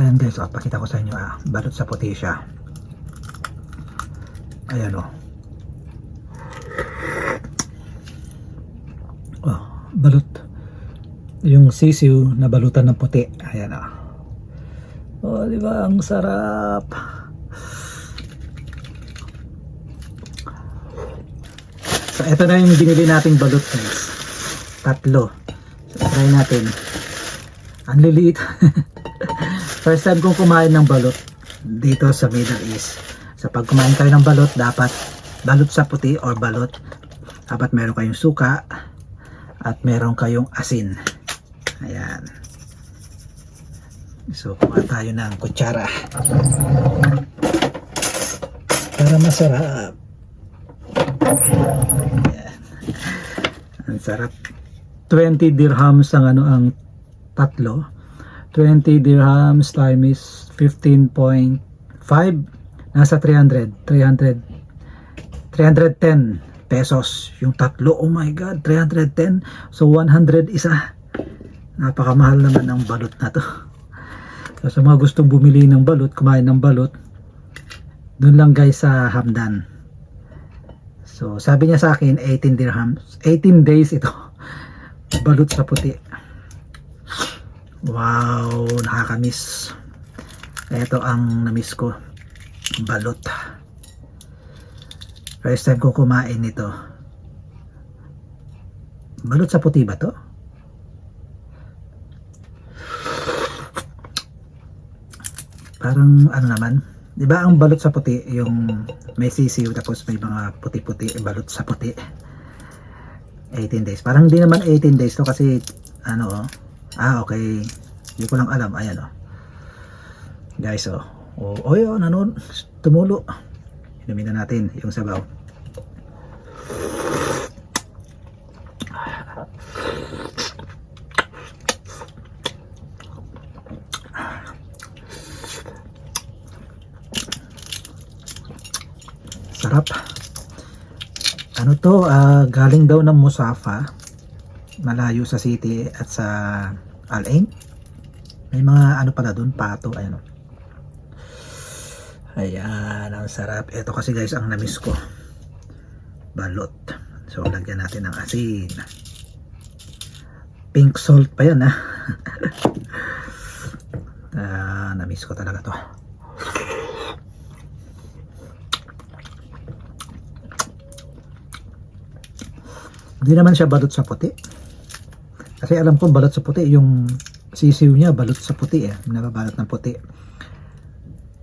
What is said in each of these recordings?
Ayan guys, pakita ko sa inyo, balot sa puti siya. Ayan balot. Yung sisiw na balutan ng puti. Ayan di ba ang sarap. So ito na yung binili nating balot guys. 3. So try natin. Ang liliit. First time kong kumain ng balot dito sa Middle East. So pag kumain kayo ng balot, dapat balot sa puti or balot, dapat meron kayong suka at meron kayong asin. Ayan. So kuha tayo ng kutsara para masarap. Ayan. Ang sarap. 20 dirhams ang ang 3. 20 dirhams times 15.5, nasa 310 pesos yung 3. Oh my god, 310. So 100 isa. Napakamahal naman ang balot na to. So sa mga gustong bumili ng balot, kumain ng balot, dun lang guys sa Hamdan. So sabi niya sa akin 18 dirhams, 18 days ito. Balot sa puti. Wow, nakakamiss. Ito ang namiss ko, balot. First time ko kumain nito. Balot sa puti ba to? Parang ano naman, di ba ang balot sa puti yung may sisiw tapos may mga puti-puti, balot sa puti. 18 days. Parang hindi naman 18 days to kasi okay. Hindi ko lang alam. Ayan guys, nanon, tumulo. Inumin na natin yung sabaw. Sarap. Ano to, galing daw ng Musafa, malayo sa city at sa Al Ain. May mga pala dun, pato. Ayan, ang sarap. Ito kasi guys ang namiss ko, balot. So lagyan natin ng asin, pink salt pa yan namiss ko talaga to. Hindi naman siya balot sa puti kasi alam ko balot sa puti yung sisiw niya, balot sa puti nababalot ng puti.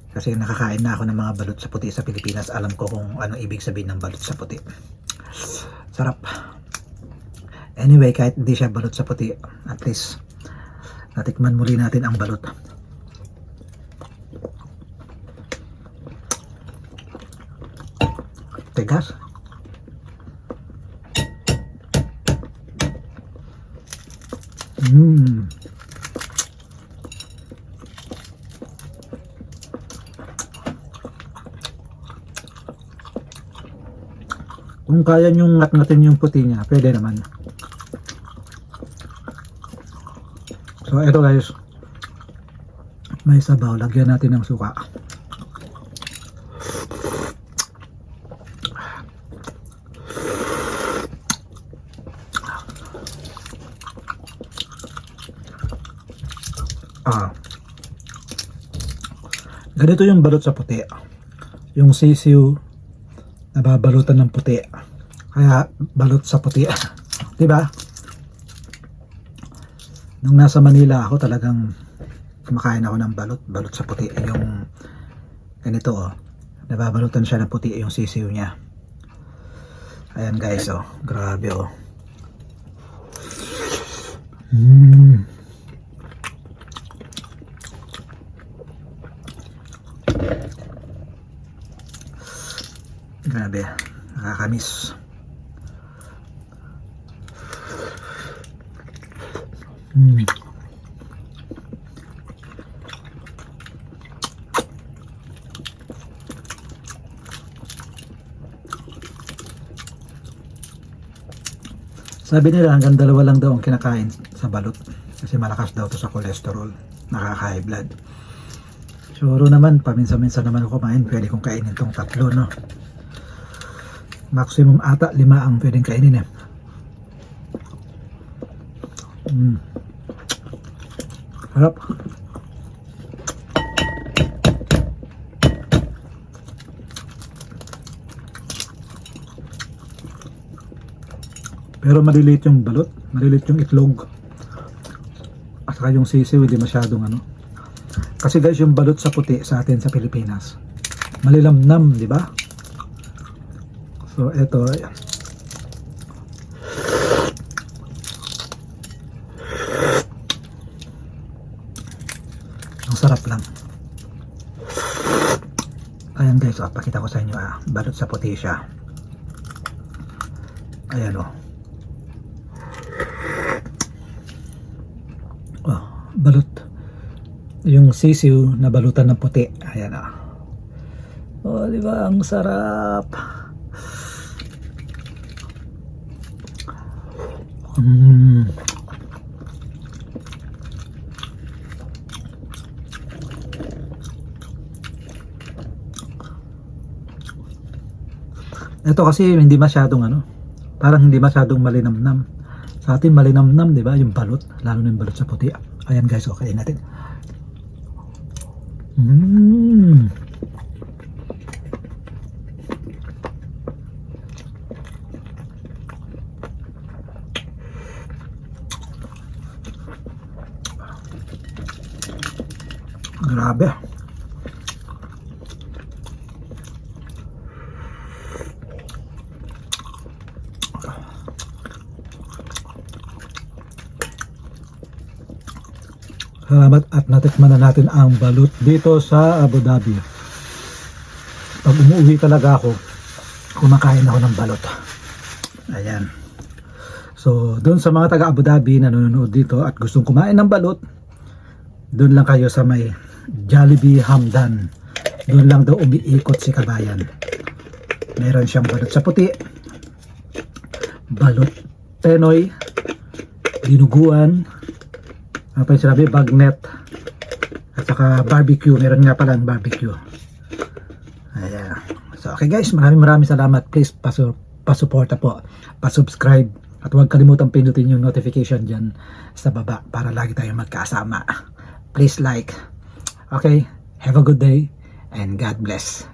Kasi nakakain na ako ng mga balot sa puti sa Pilipinas. Alam ko kung anong ibig sabihin ng balot sa puti. Sarap. Anyway, kahit hindi siya balot sa puti, at least natikman muli natin ang balot. Tegas. Kung kaya nyong ngat-ngatin yung puti niya, pwede naman. So ito guys, may sabaw, lagyan natin ng suka. Ganito yung balot sa puti. Yung sisiw nababalutan ng puti. Kaya balot sa puti. Diba? Nung nasa Manila ako, talagang kumakain ako ng balot sa puti. Yung ganito nababalutan siya ng puti yung sisiw niya. Ayan guys, grabe Grabe, nakakamiss. Sabi nila hanggang 2 lang daw ang kinakain sa balot kasi malakas daw to sa cholesterol, nakaka-high blood. Siguro naman, paminsan-minsan naman ako kumain, pwede kong kainin tong 3, no? Maximum ata 5 ang pwedeng kainin, eh. Harap. Pero maliliit yung balot, maliliit yung itlog. At saka yung sisiw, hindi masyadong ano. Kasi guys, yung balot sa puti sa atin sa Pilipinas, malilamnam, di ba? So, eto, ang sarap lang. Ayan guys, pakita ko sa inyo, balot sa puti siya. Ayan, balot. Yung sisiw na balutan ng puti. Ayan, di ba? Ang sarap. Ito kasi hindi masyadong parang hindi masyadong malinamnam. Sa atin malinamnam, di ba? Yung balot, lalo na yung balot sa puti. Ayan guys, okay natin. Grabe. Salamat at natikman na natin ang balut dito sa Abu Dhabi. Pag umuwi talaga ako, kumakain ako ng balot. Ayan. So, doon sa mga taga Abu Dhabi na nanonood dito at gustong kumain ng balot, doon lang kayo sa may Jollibee Hamdan. Doon lang daw umiikot si kabayan. Meron siyang balot sa puti, balot Penoy, dinuguan, ano pa yung sinabi, bagnet, at saka barbecue. Meron nga palang barbecue. Ayan. So okay guys, maraming salamat. Please pasuporta po, pasubscribe, at huwag kalimutang pindutin yung notification dyan sa baba para lagi tayong magkasama. Please like. Okay, have a good day and God bless.